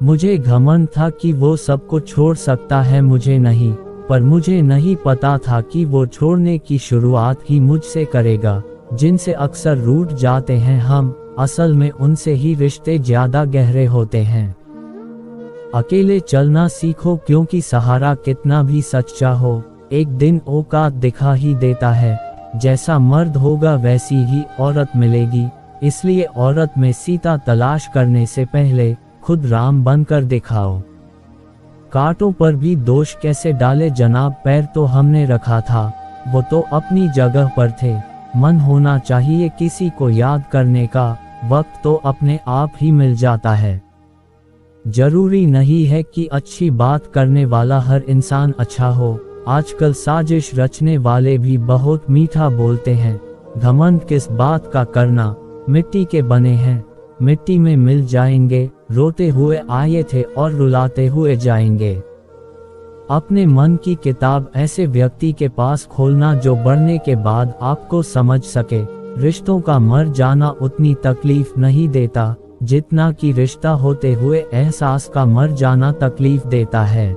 मुझे घमंड था कि वो सबको छोड़ सकता है, मुझे नहीं, पर मुझे नहीं पता था कि वो छोड़ने की शुरुआत ही मुझसे करेगा। जिनसे अक्सर रूठ जाते हैं हम, असल में उनसे ही रिश्ते ज्यादा गहरे होते हैं। अकेले चलना सीखो, क्योंकि सहारा कितना भी सच्चा हो, एक दिन औकात दिखा ही देता है। जैसा मर्द होगा वैसी ही औरत मिलेगी, इसलिए औरत में सीता तलाश करने से पहले खुद राम बनकर दिखाओ। कांटों पर भी दोष कैसे डाले जनाब, पैर तो हमने रखा था, वो तो अपनी जगह पर थे। मन होना चाहिए किसी को याद करने का, वक्त तो अपने आप ही मिल जाता है। जरूरी नहीं है कि अच्छी बात करने वाला हर इंसान अच्छा हो, आजकल साजिश रचने वाले भी बहुत मीठा बोलते हैं। घमंड किस बात का करना, मिट्टी के बने हैं, मिट्टी में मिल जाएंगे। रोते हुए आए थे और रुलाते हुए जाएंगे। अपने मन की किताब ऐसे व्यक्ति के पास खोलना जो बढ़ने के बाद आपको समझ सके। रिश्तों का मर जाना उतनी तकलीफ नहीं देता जितना कि रिश्ता होते हुए एहसास का मर जाना तकलीफ देता है।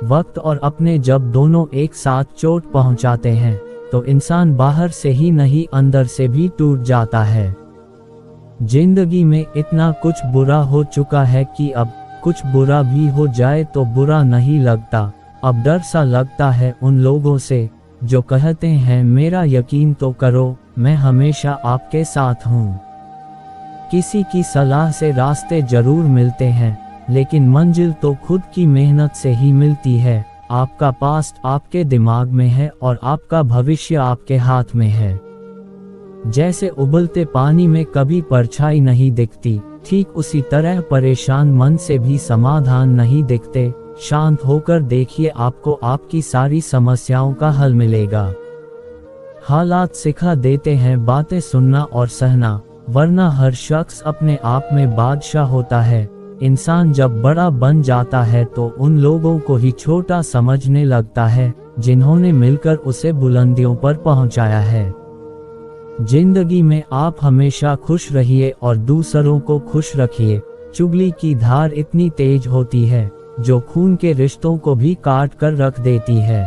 वक्त और अपने जब दोनों एक साथ चोट पहुंचाते हैं तो इंसान बाहर से ही नहीं अंदर से भी टूट जाता है। जिंदगी में इतना कुछ बुरा हो चुका है कि अब कुछ बुरा भी हो जाए तो बुरा नहीं लगता। अब डर सा लगता है उन लोगों से जो कहते हैं मेरा यकीन तो करो, मैं हमेशा आपके साथ हूँ। किसी की सलाह से रास्ते जरूर मिलते हैं, लेकिन मंजिल तो खुद की मेहनत से ही मिलती है। आपका पास्ट आपके दिमाग में है और आपका भविष्य आपके हाथ में है। जैसे उबलते पानी में कभी परछाई नहीं दिखती, ठीक उसी तरह परेशान मन से भी समाधान नहीं दिखते। शांत होकर देखिए, आपको आपकी सारी समस्याओं का हल मिलेगा। हालात सिखा देते हैं बातें सुनना और सहना, वरना हर शख्स अपने आप में बादशाह होता है। इंसान जब बड़ा बन जाता है तो उन लोगों को ही छोटा समझने लगता है जिन्होंने मिलकर उसे बुलंदियों पर पहुंचाया है। जिंदगी में आप हमेशा खुश रहिए और दूसरों को खुश रखिए। चुगली की धार इतनी तेज होती है जो खून के रिश्तों को भी काट कर रख देती है।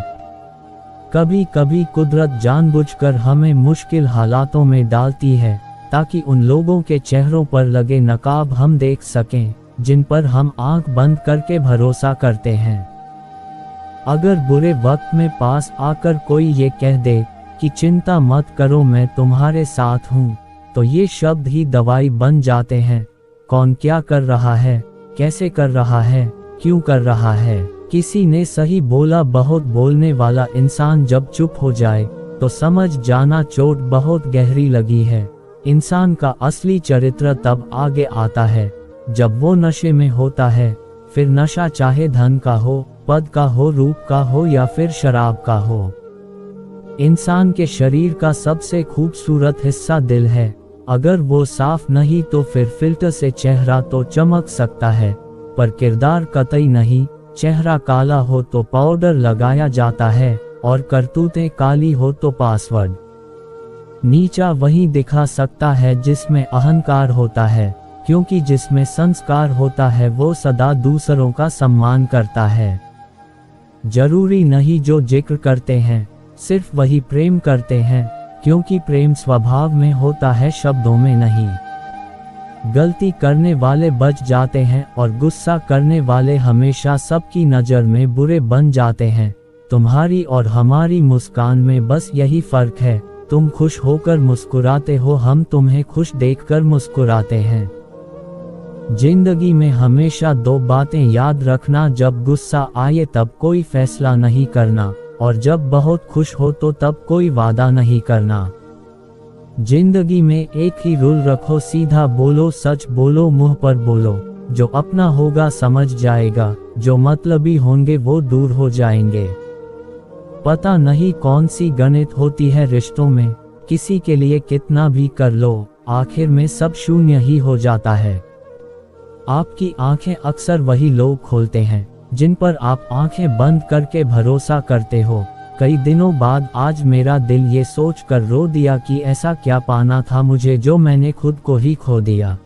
कभी कभी कुदरत जानबूझकर हमें मुश्किल हालातों में डालती है ताकि उन लोगों के चेहरों पर लगे नकाब हम देख सकें जिन पर हम आंख बंद करके भरोसा करते हैं। अगर बुरे वक्त में पास आकर कोई ये कह दे कि चिंता मत करो मैं तुम्हारे साथ हूँ, तो ये शब्द ही दवाई बन जाते हैं। कौन क्या कर रहा है, कैसे कर रहा है, क्यों कर रहा है। किसी ने सही बोला, बहुत बोलने वाला इंसान जब चुप हो जाए तो समझ जाना चोट बहुत गहरी लगी है। इंसान का असली चरित्र तब आगे आता है जब वो नशे में होता है। फिर नशा चाहे धन का हो, पद का हो, रूप का हो या फिर शराब का हो। इंसान के शरीर का सबसे खूबसूरत हिस्सा दिल है। अगर वो साफ नहीं तो फिर फिल्टर से चेहरा तो चमक सकता है, पर किरदार कतई नहीं। चेहरा काला हो तो पाउडर लगाया जाता है और करतूतें काली हो तो पासवर्ड नीचा वही दिखा सकता है जिसमें अहंकार होता है, क्योंकि जिसमें संस्कार होता है वो सदा दूसरों का सम्मान करता है। जरूरी नहीं जो जिक्र करते हैं सिर्फ वही प्रेम करते हैं, क्योंकि प्रेम स्वभाव में होता है, शब्दों में नहीं। गलती करने वाले बच जाते हैं और गुस्सा करने वाले हमेशा सबकी नज़र में बुरे बन जाते हैं। तुम्हारी और हमारी मुस्कान में बस यही फर्क है, तुम खुश होकर मुस्कुराते हो, हम तुम्हें खुश देखकर मुस्कुराते हैं। जिंदगी में हमेशा दो बातें याद रखना, जब गुस्सा आए तब कोई फैसला नहीं करना, और जब बहुत खुश हो तो तब कोई वादा नहीं करना। जिंदगी में एक ही रूल रखो, सीधा बोलो, सच बोलो, मुंह पर बोलो। जो अपना होगा समझ जाएगा, जो मतलबी होंगे वो दूर हो जाएंगे। पता नहीं कौन सी गणित होती है रिश्तों में, किसी के लिए कितना भी कर लो आखिर में सब शून्य ही हो जाता है। आपकी आंखें अक्सर वही लोग खोलते हैं जिन पर आप आंखें बंद करके भरोसा करते हो। कई दिनों बाद आज मेरा दिल ये सोच कर रो दिया कि ऐसा क्या पाना था मुझे जो मैंने खुद को ही खो दिया।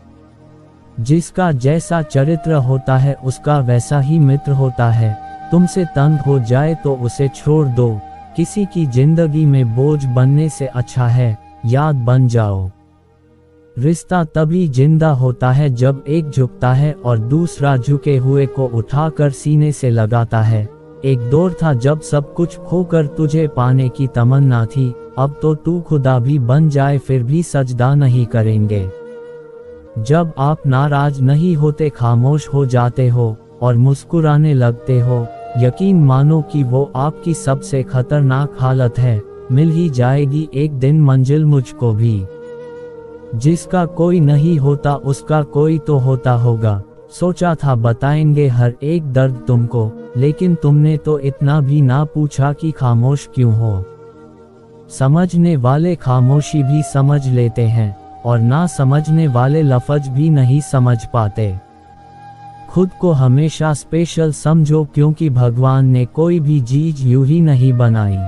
जिसका जैसा चरित्र होता है उसका वैसा ही मित्र होता है। तुमसे तंग हो जाए तो उसे छोड़ दो, किसी की जिंदगी में बोझ बनने से अच्छा है याद बन जाओ। रिश्ता तभी जिंदा होता है जब एक झुकता है और दूसरा झुके हुए को उठाकर सीने से लगाता है। एक दौर था जब सब कुछ खोकर तुझे पाने की तमन्ना थी, अब तो तू खुदा भी बन जाए फिर भी सजदा नहीं करेंगे। जब आप नाराज नहीं होते खामोश हो जाते हो और मुस्कुराने लगते हो, यकीन मानो कि वो आपकी सबसे खतरनाक हालत है। मिल ही जाएगी एक दिन मंजिल मुझको भी। जिसका कोई नहीं होता उसका कोई तो होता होगा। सोचा था बताएंगे हर एक दर्द तुमको, लेकिन तुमने तो इतना भी ना पूछा कि खामोश क्यों हो। समझने वाले खामोशी भी समझ लेते हैं और ना समझने वाले लफ्ज भी नहीं समझ पाते। खुद को हमेशा स्पेशल समझो, क्योंकि भगवान ने कोई भी चीज यूं ही नहीं बनाई।